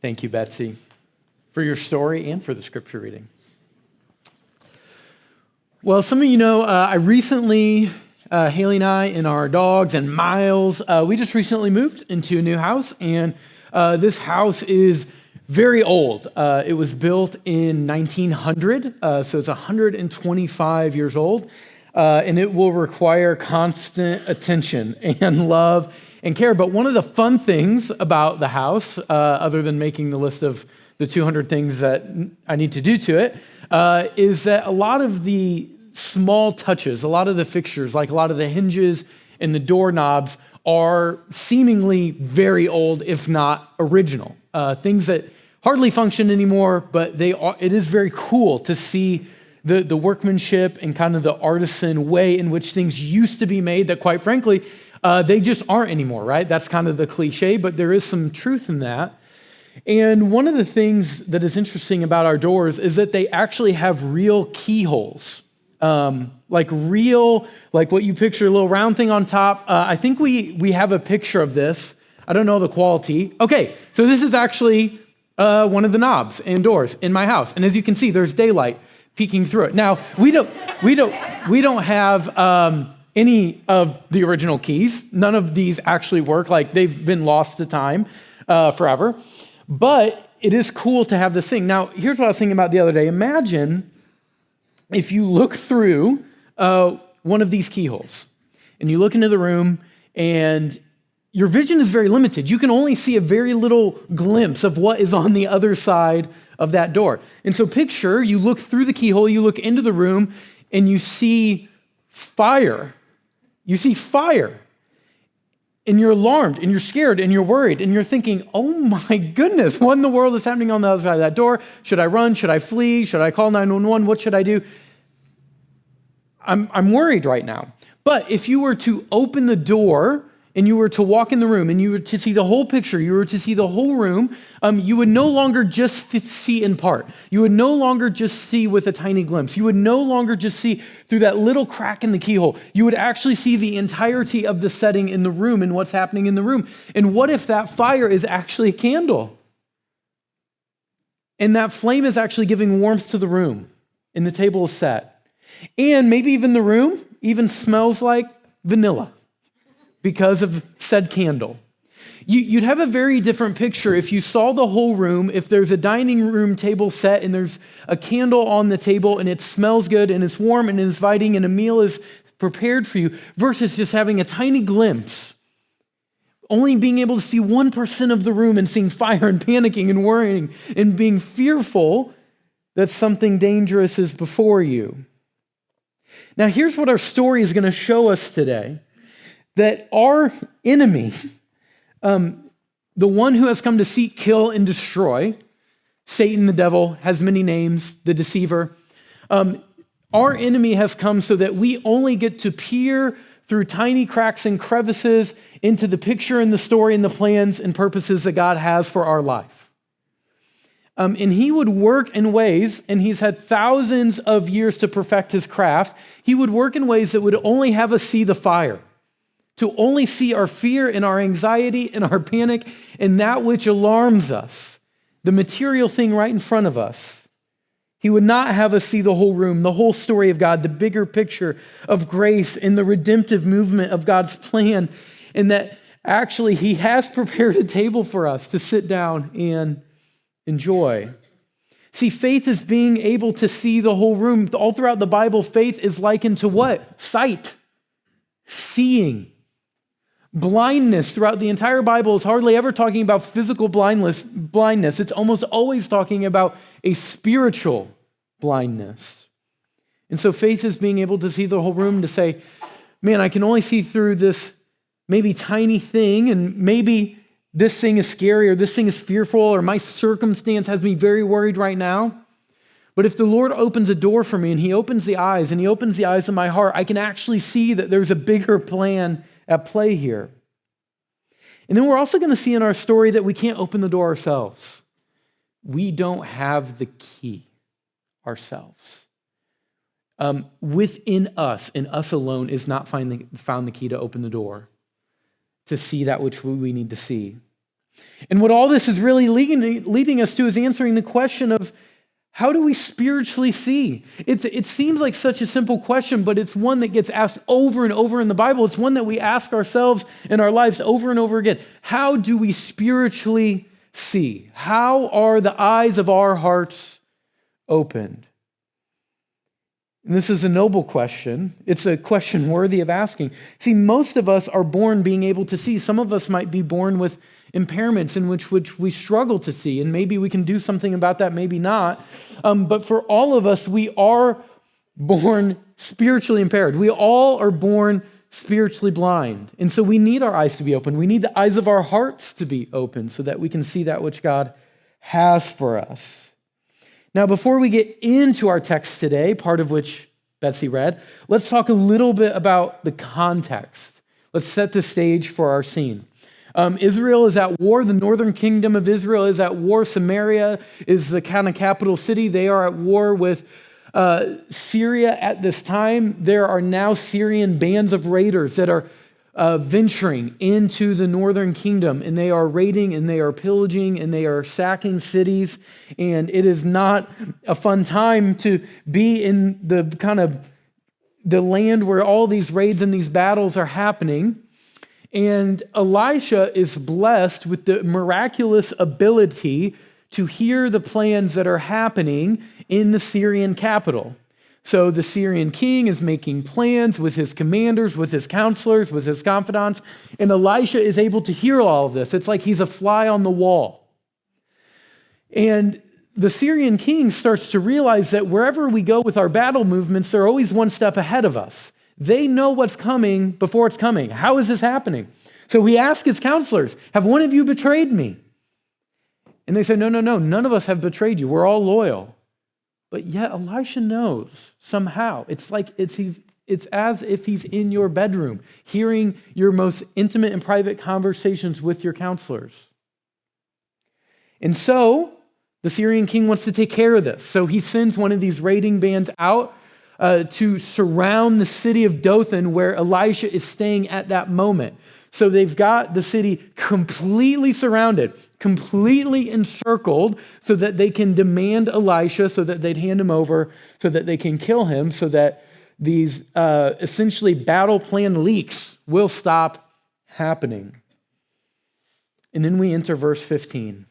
Thank you, Betsy, for your story and for the scripture reading. Well, some of you know, I recently, Haley and I and our dogs and Miles, we just recently moved into a new house, and this house is very old. It was built in 1900, so it's 125 years old, and it will require constant attention and love and care. But one of the fun things about the house, other than making the list of the 200 things that I need to do to it, is that a lot of the small touches, a lot of the fixtures, like a lot of the hinges and the doorknobs are seemingly very old, if not original. Things that hardly function anymore, but it is very cool to see the workmanship and kind of the artisan way in which things used to be made that, quite frankly, they just aren't anymore, right? That's kind of the cliche, but there is some truth in that. And one of the things that is interesting about our doors is that they actually have real keyholes. Like what you picture, a little round thing on top. I think we have a picture of this. I don't know the quality. Okay, so this is actually one of the knobs and doors in my house. And as you can see, there's daylight peeking through it. Now, we don't have any of the original keys. None of these actually work. Like, they've been lost to time forever. But it is cool to have this thing. Now, here's what I was thinking about the other day. Imagine if you look through one of these keyholes and you look into the room and your vision is very limited. You can only see a very little glimpse of what is on the other side of that door. And so picture, you look through the keyhole, you look into the room, and you see fire. You see fire. And you're alarmed, and you're scared, and you're worried, and you're thinking, oh my goodness, what in the world is happening on the other side of that door? Should I run? Should I flee? Should I call 911? What should I do? I'm worried right now. But if you were to open the door and you were to walk in the room and you were to see the whole picture, you were to see the whole room, you would no longer just see in part. You would no longer just see with a tiny glimpse. You would no longer just see through that little crack in the keyhole. You would actually see the entirety of the setting in the room and what's happening in the room. And what if that fire is actually a candle? And that flame is actually giving warmth to the room, and the table is set. And maybe even the room even smells like vanilla because of said candle. You'd have a very different picture if you saw the whole room, if there's a dining room table set and there's a candle on the table and it smells good and it's warm and it's inviting and a meal is prepared for you, versus just having a tiny glimpse, only being able to see 1% of the room and seeing fire and panicking and worrying and being fearful that something dangerous is before you. Now, here's what our story is going to show us today. That our enemy, the one who has come to seek, kill, and destroy, Satan, the devil, has many names, the deceiver. Our enemy has come so that we only get to peer through tiny cracks and crevices into the picture and the story and the plans and purposes that God has for our life. And he would work in ways, and he's had thousands of years to perfect his craft, he would work in ways that would only have us see the fire, to only see our fear and our anxiety and our panic and that which alarms us, the material thing right in front of us. He would not have us see the whole room, the whole story of God, the bigger picture of grace and the redemptive movement of God's plan, and that actually he has prepared a table for us to sit down and enjoy. See, faith is being able to see the whole room. All throughout the Bible, faith is likened to what? Sight. Seeing. Blindness throughout the entire Bible is hardly ever talking about physical blindness. It's almost always talking about a spiritual blindness. And so faith is being able to see the whole room, to say, man, I can only see through this maybe tiny thing, and maybe this thing is scary, or this thing is fearful, or my circumstance has me very worried right now. But if the Lord opens a door for me and he opens the eyes, and he opens the eyes of my heart, I can actually see that there's a bigger plan at play here. And then we're also going to see in our story that we can't open the door ourselves. We don't have the key ourselves. Within us and us alone is not found the key to open the door, to see that which we need to see. And what all this is really leading us to is answering the question of, how do we spiritually see? It seems like such a simple question, but it's one that gets asked over and over in the Bible. It's one that we ask ourselves in our lives over and over again. How do we spiritually see? How are the eyes of our hearts opened? And this is a noble question. It's a question worthy of asking. See, most of us are born being able to see. Some of us might be born with impairments in which we struggle to see, and maybe we can do something about that, maybe not. But for all of us, we are born spiritually impaired. We all are born spiritually blind. And so we need our eyes to be open. We need the eyes of our hearts to be open so that we can see that which God has for us. Now, before we get into our text today, part of which Betsy read, let's talk a little bit about the context. Let's set the stage for our scene. Israel is at war. The northern kingdom of Israel is at war. Samaria is the kind of capital city. They are at war with Syria at this time. There are now Syrian bands of raiders that are venturing into the northern kingdom, and they are raiding and they are pillaging and they are sacking cities. And it is not a fun time to be in the kind of the land where all these raids and these battles are happening. And Elisha is blessed with the miraculous ability to hear the plans that are happening in the Syrian capital. So the Syrian king is making plans with his commanders, with his counselors, with his confidants, and Elisha is able to hear all of this. It's like he's a fly on the wall. And the Syrian king starts to realize that wherever we go with our battle movements, they're always one step ahead of us. They know what's coming before it's coming. How is this happening? So he asked his counselors, have one of you betrayed me? And they said, no, none of us have betrayed you. We're all loyal. But yet Elisha knows somehow. It's as if he's in your bedroom, hearing your most intimate and private conversations with your counselors. And so the Syrian king wants to take care of this. So he sends one of these raiding bands out to surround the city of Dothan where Elisha is staying at that moment. So they've got the city completely surrounded, completely encircled so that they can demand Elisha, so that they'd hand him over, so that they can kill him, so that these essentially battle plan leaks will stop happening. And then we enter verse 15.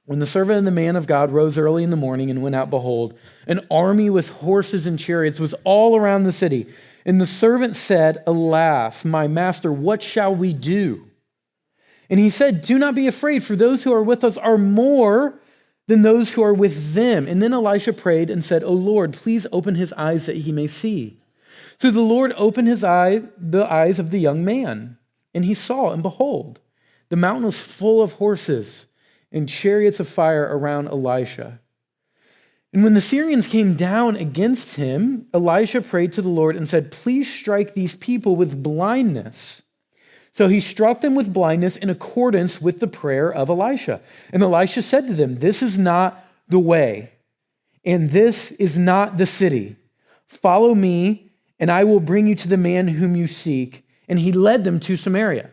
When the servant and the man of God rose early in the morning and went out, behold, an army with horses and chariots was all around the city. And the servant said, alas, my master, what shall we do? And he said, do not be afraid, for those who are with us are more than those who are with them. And then Elisha prayed and said, O Lord, please open his eyes that he may see. So the Lord opened the eyes of the young man, and he saw, and behold, the mountain was full of horses and chariots of fire around Elisha. And when the Syrians came down against him, Elisha prayed to the Lord and said, please strike these people with blindness. So he struck them with blindness in accordance with the prayer of Elisha. And Elisha said to them, this is not the way, and this is not the city. Follow me, and I will bring you to the man whom you seek. And he led them to Samaria.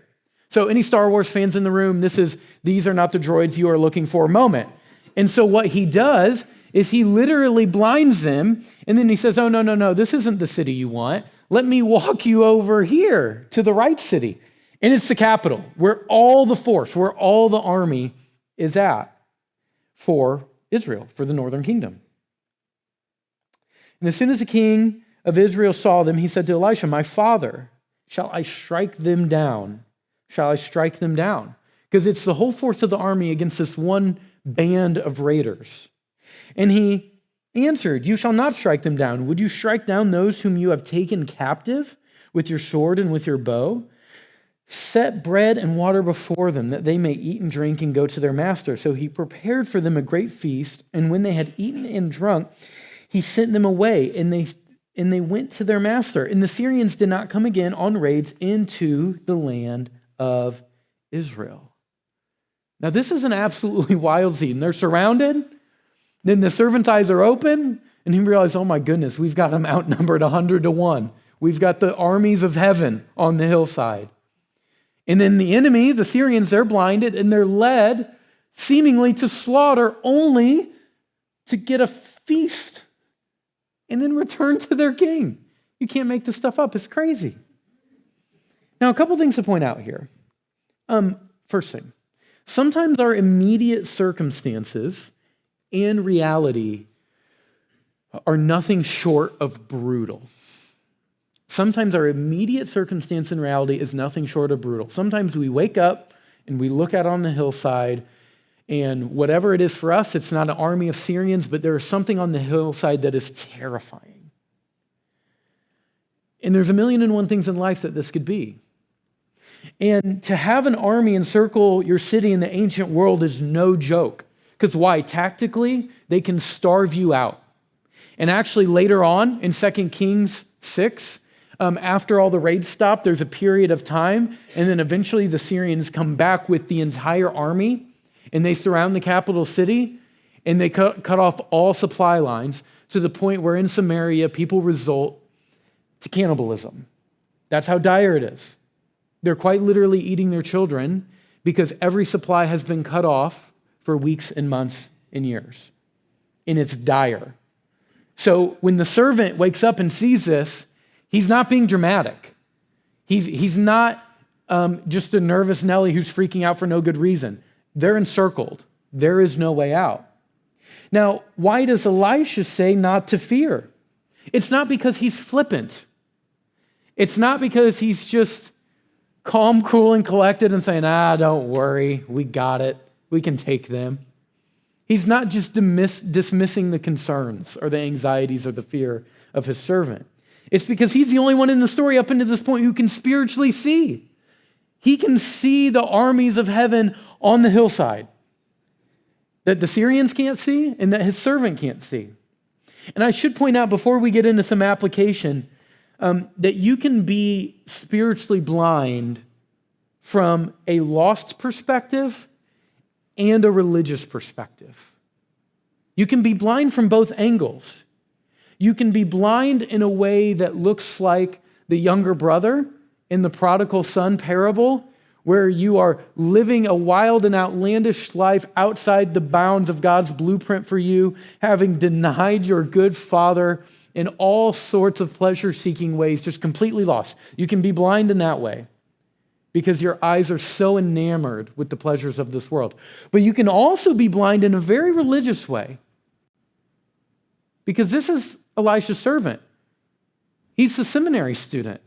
So any Star Wars fans in the room, these are not the droids you are looking for moment. And so what he does is he literally blinds them, and then he says, oh, no, this isn't the city you want. Let me walk you over here to the right city. And it's the capital, where all the force, where all the army is at for Israel, for the northern kingdom. And as soon as the king of Israel saw them, he said to Elisha, my father, shall I strike them down? Shall I strike them down? Because it's the whole force of the army against this one band of raiders. And he answered, you shall not strike them down. Would you strike down those whom you have taken captive with your sword and with your bow? Set bread and water before them, that they may eat and drink and go to their master. So he prepared for them a great feast, and when they had eaten and drunk, he sent them away, and they went to their master. And the Syrians did not come again on raids into the land of Israel. Now this is an absolutely wild scene. They're surrounded, then the servant's eyes are open, and he realizes, oh my goodness, we've got them outnumbered 100 to 1. We've got the armies of heaven on the hillside. And then the enemy, the Syrians, they're blinded and they're led seemingly to slaughter only to get a feast and then return to their king. You can't make this stuff up. It's crazy. Now, a couple things to point out here. First thing, sometimes our immediate circumstances and reality are nothing short of brutal. Sometimes our immediate circumstance and reality is nothing short of brutal. Sometimes we wake up and we look out on the hillside, and whatever it is for us, it's not an army of Syrians, but there is something on the hillside that is terrifying. And there's a million and one things in life that this could be. And to have an army encircle your city in the ancient world is no joke. Because why? Tactically, they can starve you out. And actually later on in 2 Kings 6, after all the raids stop, there's a period of time, and then eventually the Syrians come back with the entire army, and they surround the capital city, and they cut off all supply lines to the point where in Samaria, people resort to cannibalism. That's how dire it is. They're quite literally eating their children because every supply has been cut off for weeks and months and years. And it's dire. So when the servant wakes up and sees this, he's not being dramatic. He's not just a nervous Nelly who's freaking out for no good reason. They're encircled. There is no way out. Now, why does Elisha say not to fear? It's not because he's flippant. It's not because he's just calm, cool, and collected and saying, don't worry, we got it. We can take them. He's not just dismissing the concerns or the anxieties or the fear of his servant. It's because he's the only one in the story up until this point who can spiritually see. He can see the armies of heaven on the hillside that the Syrians can't see and that his servant can't see. And I should point out before we get into some application that you can be spiritually blind from a lost perspective and a religious perspective. You can be blind from both angles. You can be blind in a way that looks like the younger brother in the prodigal son parable, where you are living a wild and outlandish life outside the bounds of God's blueprint for you, having denied your good father in all sorts of pleasure-seeking ways, just completely lost. You can be blind in that way because your eyes are so enamored with the pleasures of this world. But you can also be blind in a very religious way because this is Elisha's servant. He's the seminary student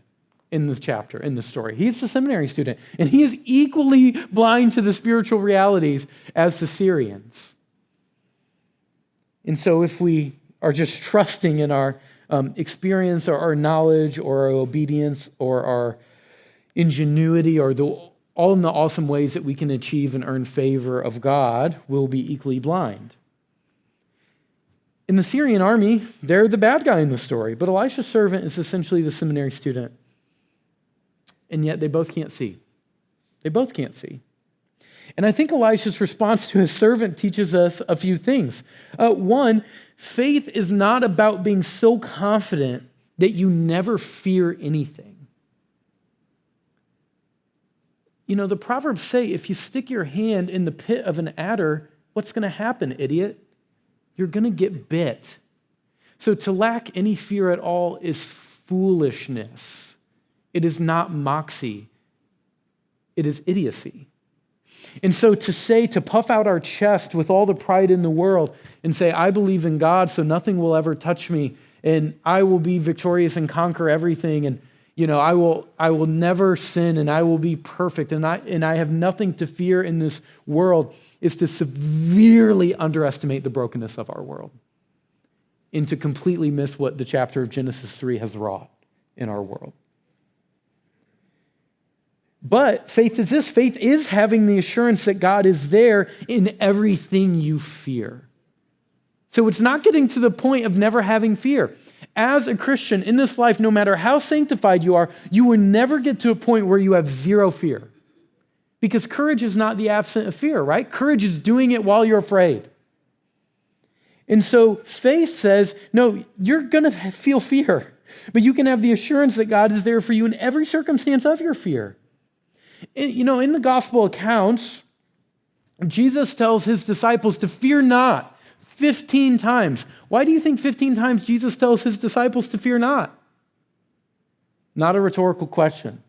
in this chapter, in this story. He's the seminary student, and he is equally blind to the spiritual realities as the Syrians. And so if we are just trusting in our experience or our knowledge or our obedience or our ingenuity or all in the awesome ways that we can achieve and earn favor of God, we'll be equally blind. In the Syrian army, they're the bad guy in the story, but Elisha's servant is essentially the seminary student. And yet they both can't see. They both can't see. And I think Elisha's response to his servant teaches us a few things. One, faith is not about being so confident that you never fear anything. You know, the Proverbs say, if you stick your hand in the pit of an adder, what's going to happen, idiot? You're going to get bit. So to lack any fear at all is foolishness. It is not moxie. It is idiocy. And so to puff out our chest with all the pride in the world and say, I believe in God, so nothing will ever touch me, and I will be victorious and conquer everything, and I will never sin, and I will be perfect, and I have nothing to fear in this world, is to severely underestimate the brokenness of our world and to completely miss what the chapter of Genesis 3 has wrought in our world. But faith is this. Faith is having the assurance that God is there in everything you fear. So it's not getting to the point of never having fear. As a Christian in this life, no matter how sanctified you are, you will never get to a point where you have zero fear. Because courage is not the absence of fear, right? Courage is doing it while you're afraid. And so faith says, no, you're going to feel fear, but you can have the assurance that God is there for you in every circumstance of your fear. In the gospel accounts, Jesus tells his disciples to fear not 15 times. Why do you think 15 times Jesus tells his disciples to fear not? Not a rhetorical question.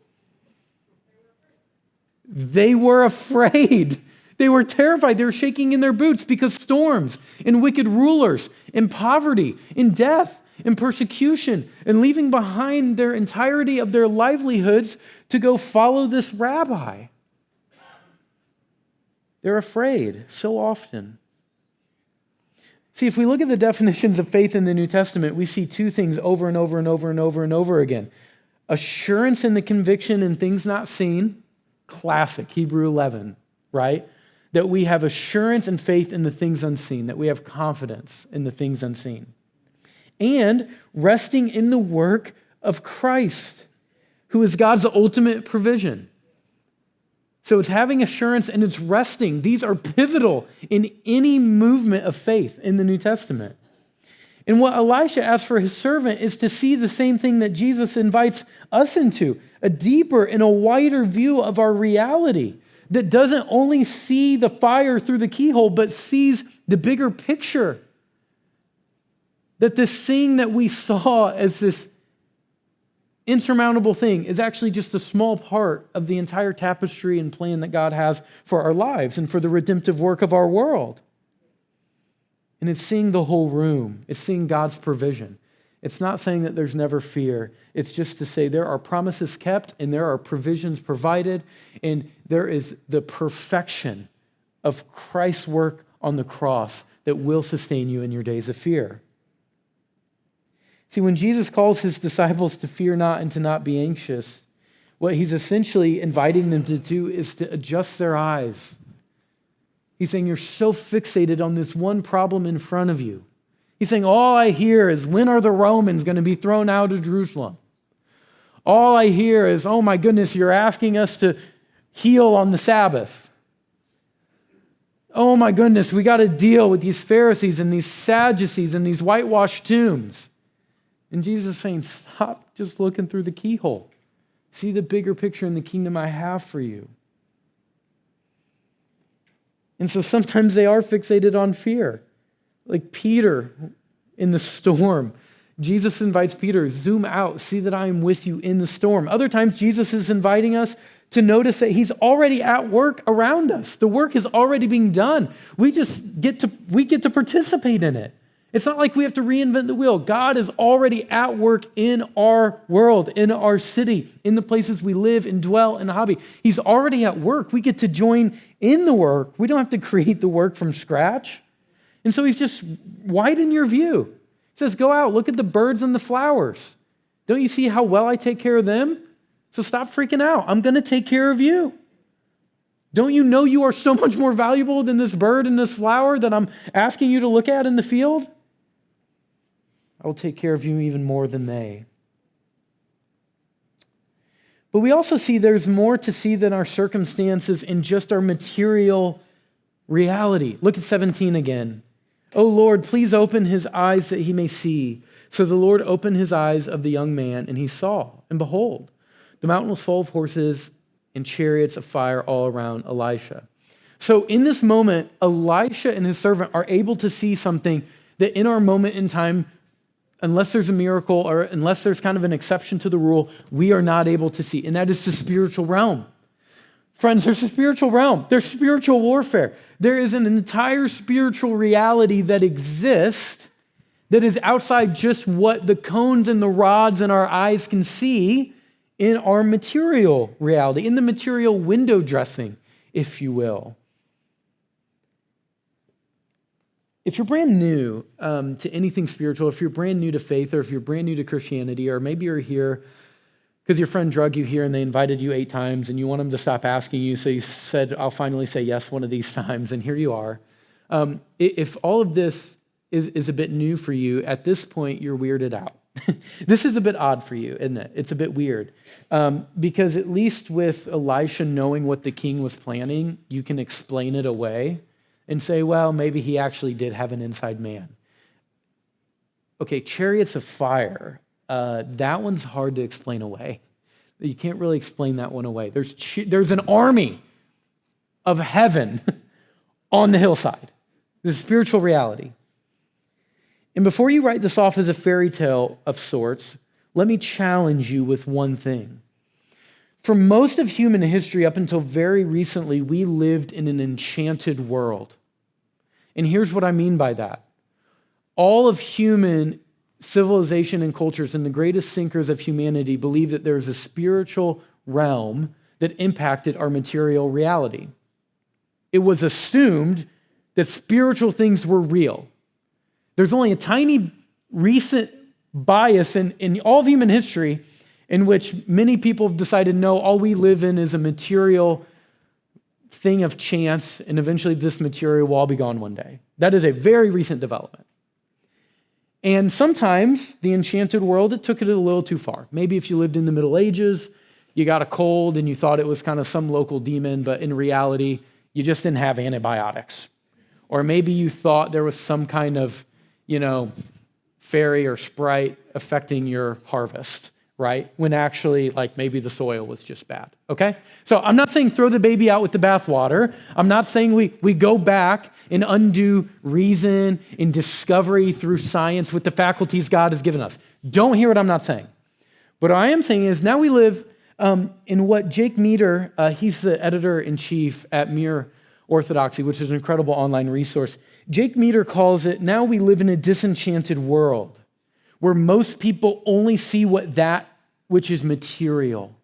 They were afraid. They were terrified. They were shaking in their boots because storms and wicked rulers and poverty and death and persecution and leaving behind their entirety of their livelihoods to go follow this rabbi. They're afraid so often. See, if we look at the definitions of faith in the New Testament, we see two things over and over and over and over and over again. Assurance in the conviction in things not seen, classic, Hebrews 11, right? That we have assurance and faith in the things unseen, that we have confidence in the things unseen. And resting in the work of Christ, who is God's ultimate provision. So it's having assurance and it's resting. These are pivotal in any movement of faith in the New Testament. And what Elisha asked for his servant is to see the same thing that Jesus invites us into, a deeper and a wider view of our reality that doesn't only see the fire through the keyhole, but sees the bigger picture. That this thing that we saw as this insurmountable thing is actually just a small part of the entire tapestry and plan that God has for our lives and for the redemptive work of our world. And it's seeing the whole room. It's seeing God's provision. It's not saying that there's never fear. It's just to say there are promises kept and there are provisions provided and there is the perfection of Christ's work on the cross that will sustain you in your days of fear. See, when Jesus calls his disciples to fear not and to not be anxious, what he's essentially inviting them to do is to adjust their eyes. He's saying, you're so fixated on this one problem in front of you. He's saying, all I hear is, when are the Romans going to be thrown out of Jerusalem? All I hear is, oh my goodness, you're asking us to heal on the Sabbath. Oh my goodness, we got to deal with these Pharisees and these Sadducees and these whitewashed tombs. And Jesus is saying, stop just looking through the keyhole. See the bigger picture in the kingdom I have for you. And so sometimes they are fixated on fear. Like Peter in the storm. Jesus invites Peter, zoom out, see that I am with you in the storm. Other times Jesus is inviting us to notice that he's already at work around us. The work is already being done. We get to participate in it. It's not like we have to reinvent the wheel. God is already at work in our world, in our city, in the places we live and dwell and hobby. He's already at work. We get to join in the work. We don't have to create the work from scratch. And so he's just widen your view. He says, go out, look at the birds and the flowers. Don't you see how well I take care of them? So stop freaking out. I'm going to take care of you. Don't you know you are so much more valuable than this bird and this flower that I'm asking you to look at in the field? I will take care of you even more than they. But we also see there's more to see than our circumstances in just our material reality. Look at 17 again. Oh Lord, please open his eyes that he may see. So the Lord opened his eyes of the young man, and he saw, and behold, the mountain was full of horses and chariots of fire all around Elisha. So in this moment, Elisha and his servant are able to see something that in our moment in time, unless there's a miracle or unless there's kind of an exception to the rule, we are not able to see. And that is the spiritual realm. Friends, there's a spiritual realm. There's spiritual warfare. There is an entire spiritual reality that exists that is outside just what the cones and the rods in our eyes can see in our material reality, in the material window dressing, if you will. If you're brand new to anything spiritual, if you're brand new to faith, or if you're brand new to Christianity, or maybe you're here because your friend drug you here and they invited you 8 times and you want them to stop asking you, so you said, I'll finally say yes one of these times, and here you are. If all of this is a bit new for you, at this point, you're weirded out. This is a bit odd for you, isn't it? It's a bit weird. Because at least with Elisha knowing what the king was planning, you can explain it away and say, well, maybe he actually did have an inside man. Okay, chariots of fire, that one's hard to explain away. You can't really explain that one away. There's an army of heaven on the hillside. This is spiritual reality. And before you write this off as a fairy tale of sorts, let me challenge you with one thing. For most of human history, up until very recently, we lived in an enchanted world. And here's what I mean by that. All of human civilization and cultures and the greatest thinkers of humanity believe that there's a spiritual realm that impacted our material reality. It was assumed that spiritual things were real. There's only a tiny recent bias in all of human history in which many people have decided, no, all we live in is a material thing of chance, and eventually this material will all be gone one day. That is a very recent development. And sometimes the enchanted world, it took it a little too far. Maybe if you lived in the Middle Ages, you got a cold and you thought it was kind of some local demon, but in reality, you just didn't have antibiotics. Or maybe you thought there was some kind of, fairy or sprite affecting your harvest, right? When actually, maybe the soil was just bad, okay? So I'm not saying throw the baby out with the bathwater. I'm not saying we go back and undo reason and discovery through science with the faculties God has given us. Don't hear what I'm not saying. What I am saying is now we live in what Jake Meador, he's the editor-in-chief at Mere Orthodoxy, which is an incredible online resource. Jake Meador calls it, now we live in a disenchanted world where most people only see that which is material.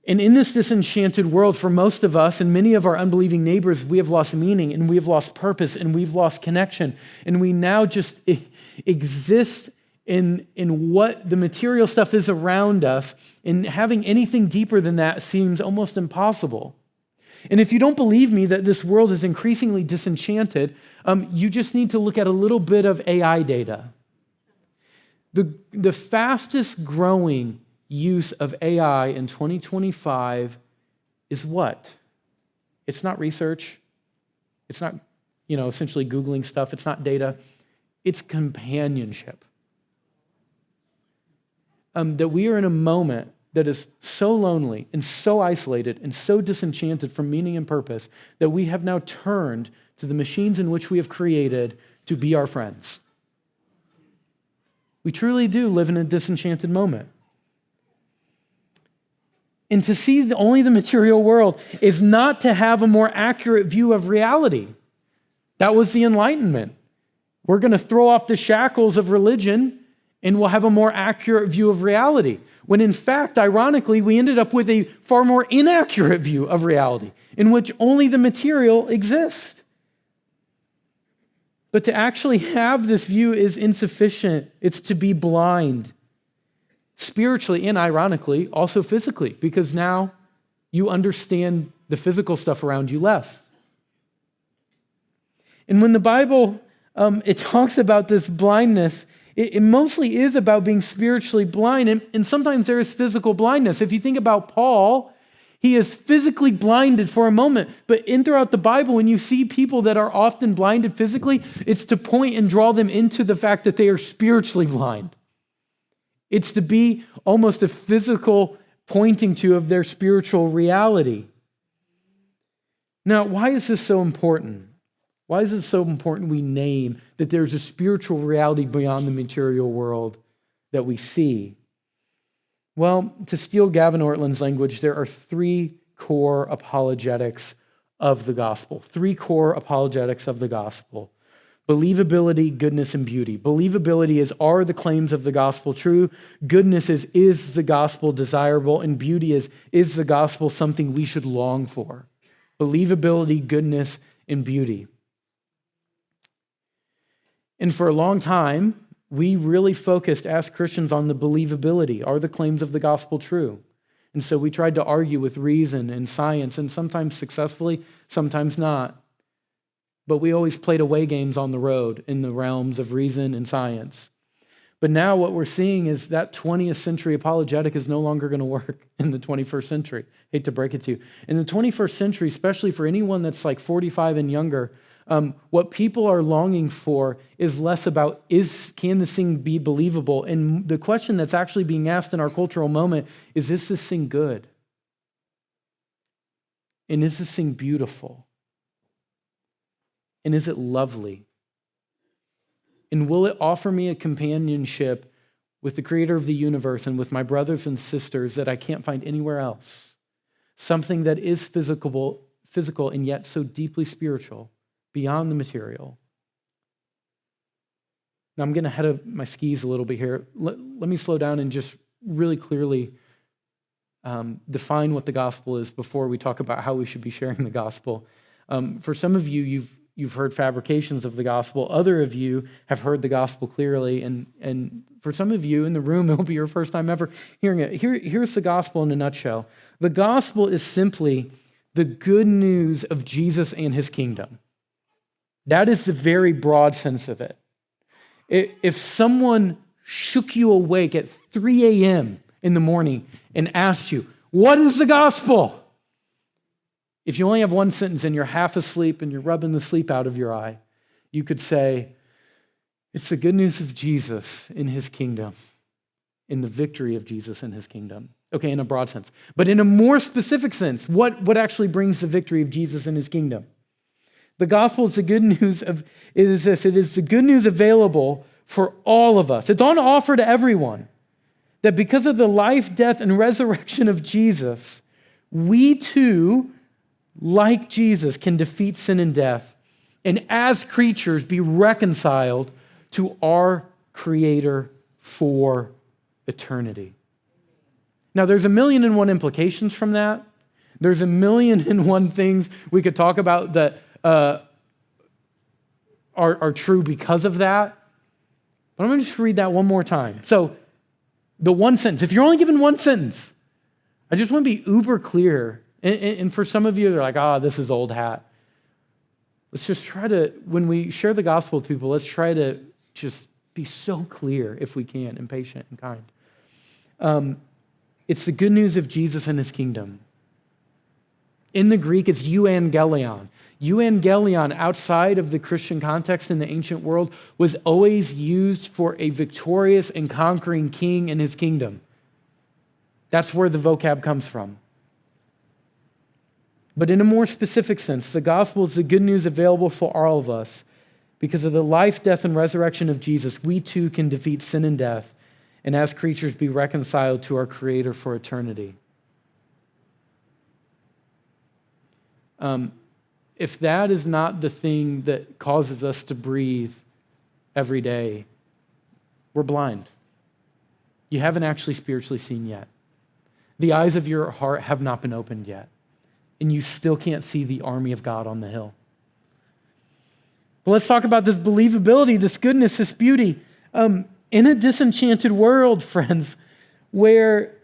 And in this disenchanted world, for most of us and many of our unbelieving neighbors, we have lost meaning and we have lost purpose and we've lost connection. And we now just exist in what the material stuff is around us, and having anything deeper than that seems almost impossible. And if you don't believe me that this world is increasingly disenchanted, you just need to look at a little bit of AI data. The fastest growing use of AI in 2025 is what? It's not research. It's not, essentially Googling stuff. It's not data. It's companionship. That we are in a moment that is so lonely and so isolated and so disenchanted from meaning and purpose that we have now turned to the machines in which we have created to be our friends. We truly do live in a disenchanted moment. And to see only the material world is not to have a more accurate view of reality. That was the Enlightenment. We're going to throw off the shackles of religion and we'll have a more accurate view of reality. When in fact, ironically, we ended up with a far more inaccurate view of reality in which only the material exists. But to actually have this view is insufficient. It's to be blind, spiritually and ironically, also physically, because now you understand the physical stuff around you less. And when the Bible, it talks about this blindness, it mostly is about being spiritually blind, and sometimes there is physical blindness. If you think about Paul, he is physically blinded for a moment, but throughout the Bible, when you see people that are often blinded physically, it's to point and draw them into the fact that they are spiritually blind. It's to be almost a physical pointing to of their spiritual reality. Now, why is this so important? Why is it so important we name that there's a spiritual reality beyond the material world that we see? Well, to steal Gavin Ortland's language, there are three core apologetics of the gospel. Three core apologetics of the gospel. Believability, goodness, and beauty. Believability is, are the claims of the gospel true? Goodness is the gospel desirable? And beauty is the gospel something we should long for? Believability, goodness, and beauty. And for a long time, we really focused as Christians on the believability. Are the claims of the gospel true? And so we tried to argue with reason and science, and sometimes successfully, sometimes not. But we always played away games on the road in the realms of reason and science. But now what we're seeing is that 20th century apologetic is no longer going to work in the 21st century. Hate to break it to you. In the 21st century, especially for anyone that's like 45 and younger, What people are longing for is less about, can this thing be believable? And the question that's actually being asked in our cultural moment is this thing good? And is this thing beautiful? And is it lovely? And will it offer me a companionship with the creator of the universe and with my brothers and sisters that I can't find anywhere else? Something that is physical and yet so deeply spiritual, beyond the material. Now I'm getting ahead of my skis a little bit here. Let me slow down and just really clearly define what the gospel is before we talk about how we should be sharing the gospel. For some of you, you've heard fabrications of the gospel. Other of you have heard the gospel clearly. And for some of you in the room, it'll be your first time ever hearing it. Here's the gospel in a nutshell. The gospel is simply the good news of Jesus and his kingdom. That is the very broad sense of it. If someone shook you awake at 3 a.m. in the morning and asked you, what is the gospel? If you only have one sentence and you're half asleep and you're rubbing the sleep out of your eye, you could say, it's the good news of Jesus in his kingdom, in the victory of Jesus in his kingdom. Okay, in a broad sense. But in a more specific sense, what actually brings the victory of Jesus in his kingdom? The gospel is the good news of, it is the good news available for all of us. It's on offer to everyone. That because of the life, death, and resurrection of Jesus, we too, like Jesus, can defeat sin and death, and as creatures be reconciled to our Creator for eternity. Now, there's 1,000,001 implications from that. There's 1,000,001 things we could talk about that are true because of that. But I'm going to just read that one more time. So, the one sentence, if you're only given one sentence, I just want to be uber clear. And for some of you, they're like, this is old hat. Let's just try to, when we share the gospel with people, let's try to just be so clear if we can, and patient and kind. It's the good news of Jesus and his kingdom. In the Greek, it's euangelion. Euangelion, outside of the Christian context in the ancient world, was always used for a victorious and conquering king and his kingdom. That's where the vocab comes from. But in a more specific sense, the gospel is the good news available for all of us. Because of the life, death, and resurrection of Jesus, we too can defeat sin and death, and as creatures be reconciled to our Creator for eternity. If that is not the thing that causes us to breathe every day, we're blind. You haven't actually spiritually seen yet. The eyes of your heart have not been opened yet, and you still can't see the army of God on the hill. But let's talk about this believability, this goodness, this beauty. In a disenchanted world, friends, where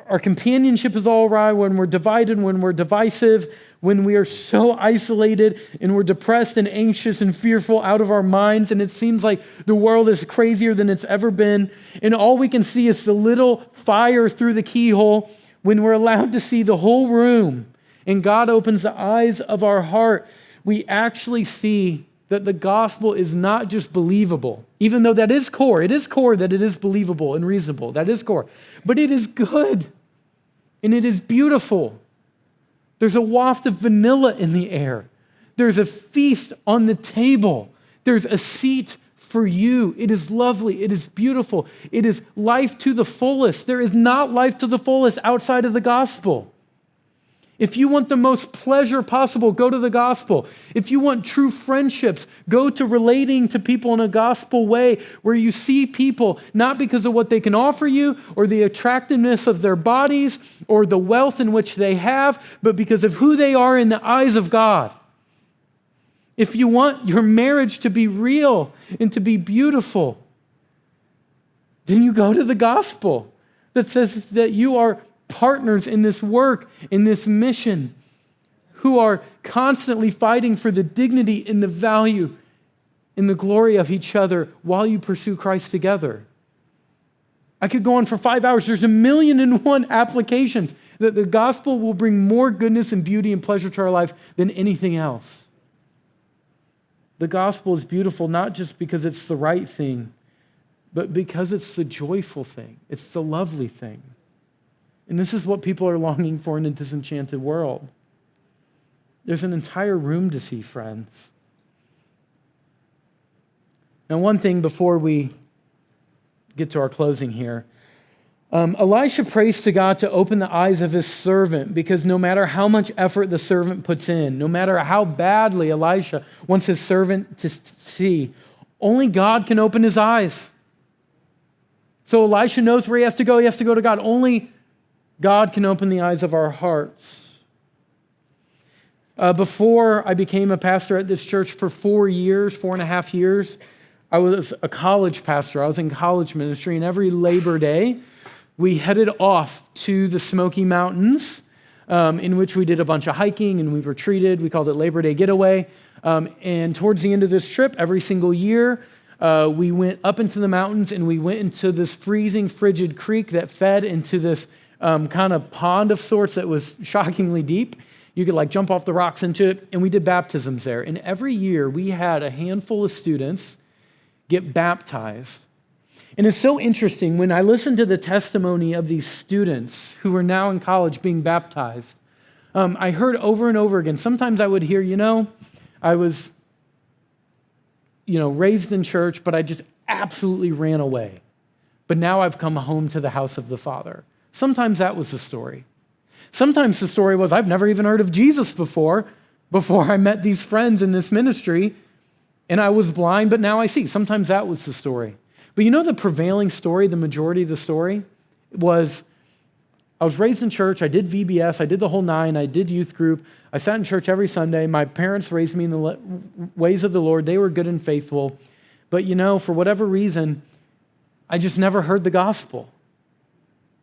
our companionship is all right, when we're divided, when we're divisive, when we are so isolated and we're depressed and anxious and fearful out of our minds, and it seems like the world is crazier than it's ever been, and all we can see is the little fire through the keyhole, when we're allowed to see the whole room and God opens the eyes of our heart, we actually see that the gospel is not just believable, even though that is core. It is core that it is believable and reasonable. That is core. But it is good and it is beautiful. There's a waft of vanilla in the air. There's a feast on the table. There's a seat for you. It is lovely. It is beautiful. It is life to the fullest. There is not life to the fullest outside of the gospel. If you want the most pleasure possible, go to the gospel. If you want true friendships, go to relating to people in a gospel way where you see people not because of what they can offer you or the attractiveness of their bodies or the wealth in which they have, but because of who they are in the eyes of God. If you want your marriage to be real and to be beautiful, then you go to the gospel that says that you are partners in this work, in this mission, who are constantly fighting for the dignity and the value and the glory of each other while you pursue Christ together. I could go on for 5 hours. There's 1,000,001 applications that the gospel will bring more goodness and beauty and pleasure to our life than anything else. The gospel is beautiful not just because it's the right thing, but because it's the joyful thing. It's the lovely thing. And this is what people are longing for in a disenchanted world. There's an entire room to see, friends. Now, one thing before we get to our closing here. Elisha prays to God to open the eyes of his servant, because no matter how much effort the servant puts in, no matter how badly Elisha wants his servant to see, only God can open his eyes. So Elisha knows where he has to go. He has to go to God. Only God can open the eyes of our hearts. Before I became a pastor at this church for 4.5 years, I was a college pastor. I was in college ministry, and every Labor Day, we headed off to the Smoky Mountains, in which we did a bunch of hiking and we retreated. We called it Labor Day Getaway. And towards the end of this trip, every single year, we went up into the mountains and we went into this freezing, frigid creek that fed into this kind of pond of sorts that was shockingly deep. You could jump off the rocks into it, and we did baptisms there. And every year, we had a handful of students get baptized. And it's so interesting when I listen to the testimony of these students who are now in college being baptized. I heard over and over again. Sometimes I would hear, I was, raised in church, but I just absolutely ran away. But now I've come home to the house of the Father. Sometimes that was the story. Sometimes the story was, I've never even heard of Jesus before I met these friends in this ministry, and I was blind, but now I see. Sometimes that was the story. But the prevailing story, the majority of the story, was I was raised in church, I did VBS, I did the whole 9, I did youth group, I sat in church every Sunday, my parents raised me in the ways of the Lord, they were good and faithful, but for whatever reason, I just never heard the gospel.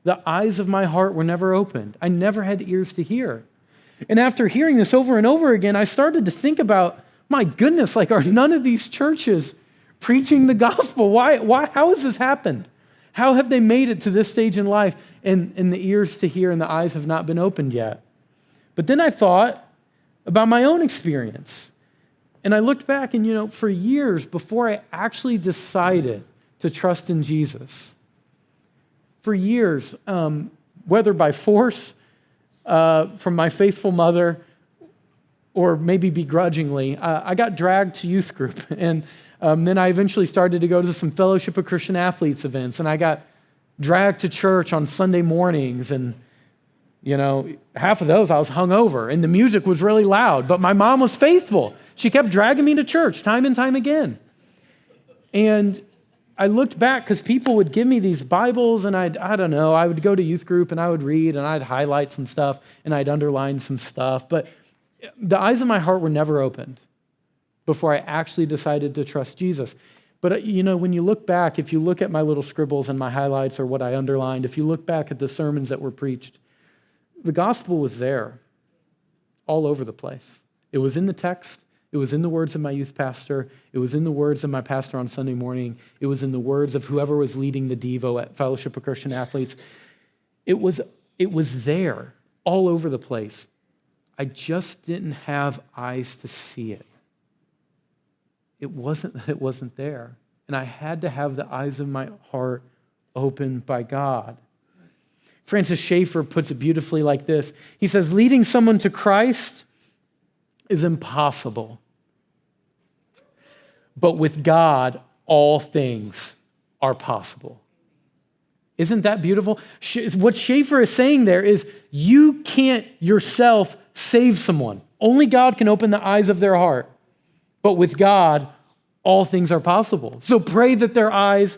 The eyes of my heart were never opened. I never had ears to hear. And after hearing this over and over again, I started to think about, my goodness, are none of these churches preaching the gospel? Why? How has this happened? How have they made it to this stage in life and the ears to hear and the eyes have not been opened yet? But then I thought about my own experience. And I looked back and, for years before I actually decided to trust in Jesus, for years, whether by force from my faithful mother or maybe begrudgingly, I got dragged to youth group. And then I eventually started to go to some Fellowship of Christian Athletes events, and I got dragged to church on Sunday mornings. And, half of those I was hungover, and the music was really loud, but my mom was faithful. She kept dragging me to church time and time again. And I looked back because people would give me these Bibles, and I would go to youth group and I would read and I'd highlight some stuff and I'd underline some stuff. But the eyes of my heart were never opened before I actually decided to trust Jesus. But when you look back, if you look at my little scribbles and my highlights or what I underlined, if you look back at the sermons that were preached, the gospel was there all over the place. It was in the text. It was in the words of my youth pastor. It was in the words of my pastor on Sunday morning. It was in the words of whoever was leading the Devo at Fellowship of Christian Athletes. It was there all over the place. I just didn't have eyes to see it. It wasn't that it wasn't there. And I had to have the eyes of my heart opened by God. Francis Schaeffer puts it beautifully like this. He says, leading someone to Christ is impossible. But with God, all things are possible. Isn't that beautiful? What Schaeffer is saying there is you can't yourself save someone. Only God can open the eyes of their heart. But with God, all things are possible. So pray that their eyes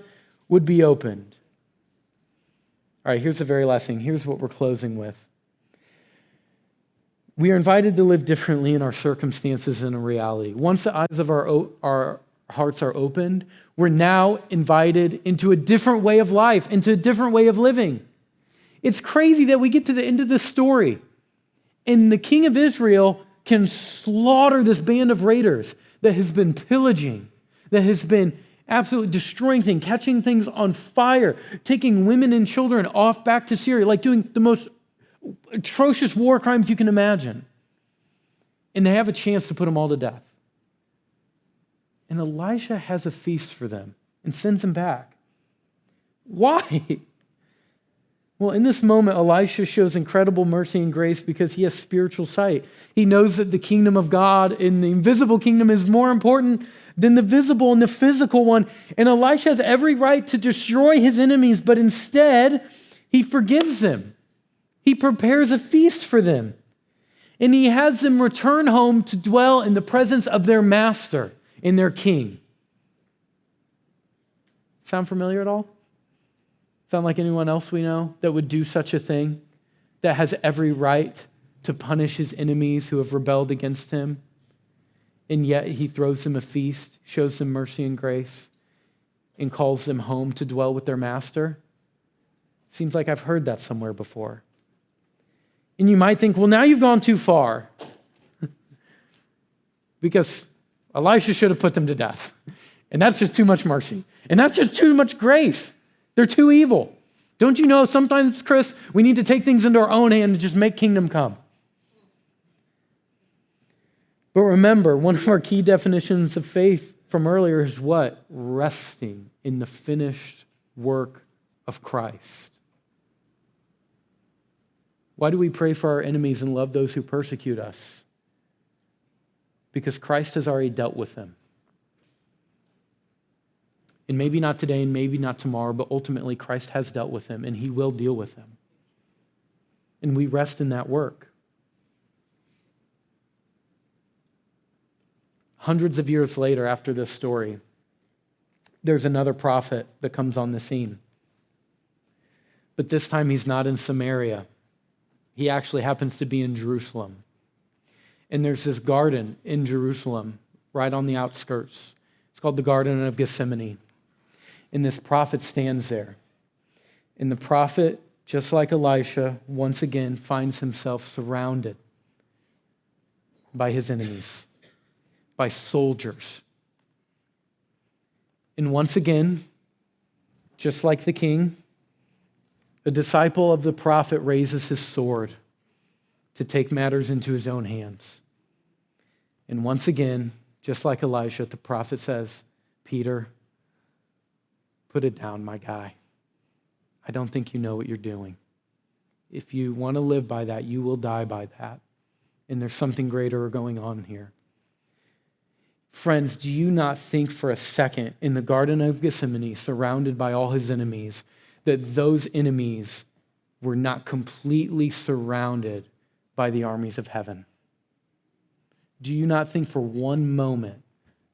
would be opened. All right, here's the very last thing. Here's what we're closing with. We are invited to live differently in our circumstances and in reality. Once the eyes of our hearts are opened, we're now invited into a different way of life, into a different way of living. It's crazy that we get to the end of this story, and the king of Israel can slaughter this band of raiders that has been pillaging, that has been absolutely destroying things, catching things on fire, taking women and children off back to Syria, doing the most atrocious war crimes you can imagine. And they have a chance to put them all to death. And Elisha has a feast for them and sends them back. Why? Well, in this moment, Elisha shows incredible mercy and grace because he has spiritual sight. He knows that the kingdom of God in the invisible kingdom is more important than the visible and the physical one. And Elisha has every right to destroy his enemies, but instead, he forgives them. He prepares a feast for them. And he has them return home to dwell in the presence of their master and their king. Sound familiar at all? Sound like anyone else we know that would do such a thing, that has every right to punish his enemies who have rebelled against him, and yet he throws them a feast, shows them mercy and grace, and calls them home to dwell with their master? Seems like I've heard that somewhere before. And you might think, well, now you've gone too far. Because Elisha should have put them to death. And that's just too much mercy. And that's just too much grace. They're too evil. Don't you know sometimes, Chris, we need to take things into our own hand and just make kingdom come. But remember, one of our key definitions of faith from earlier is what? Resting in the finished work of Christ. Why do we pray for our enemies and love those who persecute us? Because Christ has already dealt with them. And maybe not today and maybe not tomorrow, but ultimately Christ has dealt with them and he will deal with them. And we rest in that work. Hundreds of years later after this story, there's another prophet that comes on the scene. But this time he's not in Samaria. He actually happens to be in Jerusalem. And there's this garden in Jerusalem, right on the outskirts. It's called the Garden of Gethsemane. And this prophet stands there. And the prophet, just like Elisha, once again finds himself surrounded by his enemies, by soldiers. And once again, just like the king, a disciple of the prophet raises his sword to take matters into his own hands. And once again, just like Elisha, the prophet says, Peter, put it down, my guy. I don't think you know what you're doing. If you want to live by that, you will die by that. And there's something greater going on here. Friends, do you not think for a second in the Garden of Gethsemane, surrounded by all his enemies, that those enemies were not completely surrounded by the armies of heaven? Do you not think for one moment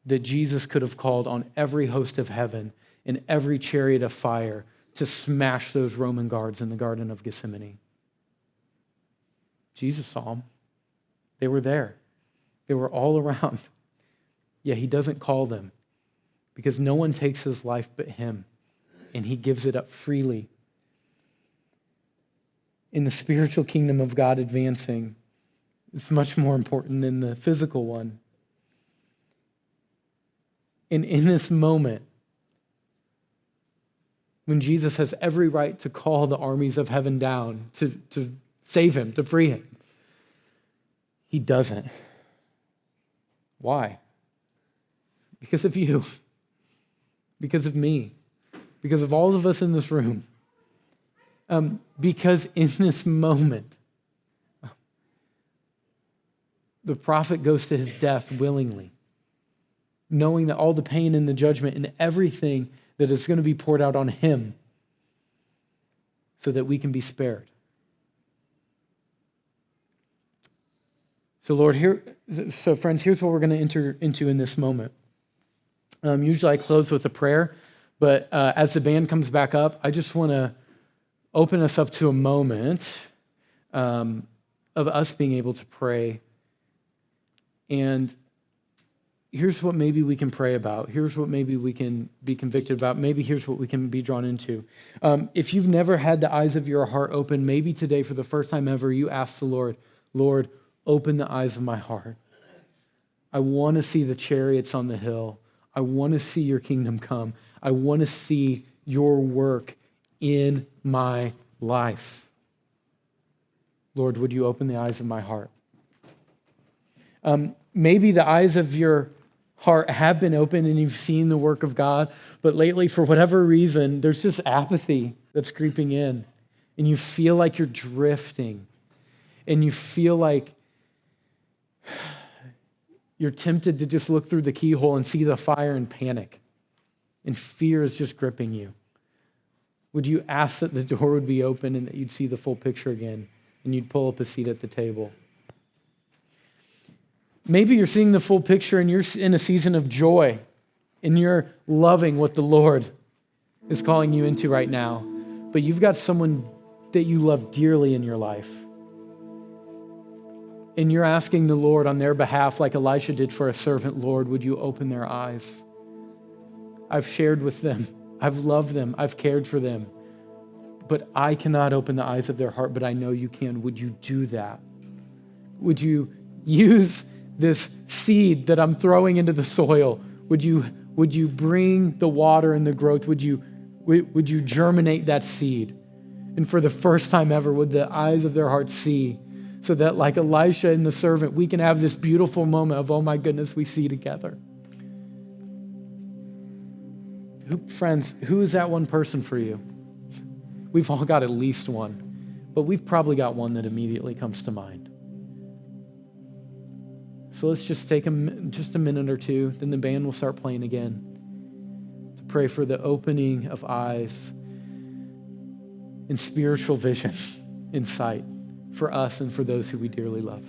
that Jesus could have called on every host of heaven and every chariot of fire to smash those Roman guards in the Garden of Gethsemane? Jesus saw them. They were there. They were all around. Yet he doesn't call them because no one takes his life but him, and he gives it up freely. In the spiritual kingdom of God advancing, it's much more important than the physical one. And in this moment, when Jesus has every right to call the armies of heaven down to save him, to free him, he doesn't. Why? Because of you, because of me, because of all of us in this room. Because in this moment, the prophet goes to his death willingly, knowing that all the pain and the judgment and everything that is going to be poured out on him so that we can be spared. So friends, here's what we're going to enter into in this moment. Usually I close with a prayer, but as the band comes back up, I just want to open us up to a moment of us being able to pray. And here's what maybe we can pray about. Here's what maybe we can be convicted about. Maybe here's what we can be drawn into. If you've never had the eyes of your heart open, maybe today for the first time ever, you ask the Lord, Lord, open the eyes of my heart. I want to see the chariots on the hill. I want to see your kingdom come. I want to see your work in my life. Lord, would you open the eyes of my heart? Maybe the eyes of your heart have been open and you've seen the work of God, but lately, for whatever reason, there's just apathy that's creeping in, and you feel like you're drifting, and you feel like you're tempted to just look through the keyhole and see the fire and panic, and fear is just gripping you. Would you ask that the door would be open and that you'd see the full picture again, and you'd pull up a seat at the table? Maybe you're seeing the full picture and you're in a season of joy and you're loving what the Lord is calling you into right now, but you've got someone that you love dearly in your life. And you're asking the Lord on their behalf, like Elisha did for a servant, Lord, would you open their eyes? I've shared with them. I've loved them. I've cared for them. But I cannot open the eyes of their heart, but I know you can. Would you do that? Would you use this seed that I'm throwing into the soil? Would you bring the water and the growth? Would you germinate that seed? And for the first time ever, would the eyes of their hearts see, so that like Elisha and the servant, we can have this beautiful moment of, oh my goodness, we see together. Friends, who is that one person for you? We've all got at least one, but we've probably got one that immediately comes to mind. So let's just take just a minute or two, then the band will start playing again, to pray for the opening of eyes and spiritual vision and sight for us and for those who we dearly love.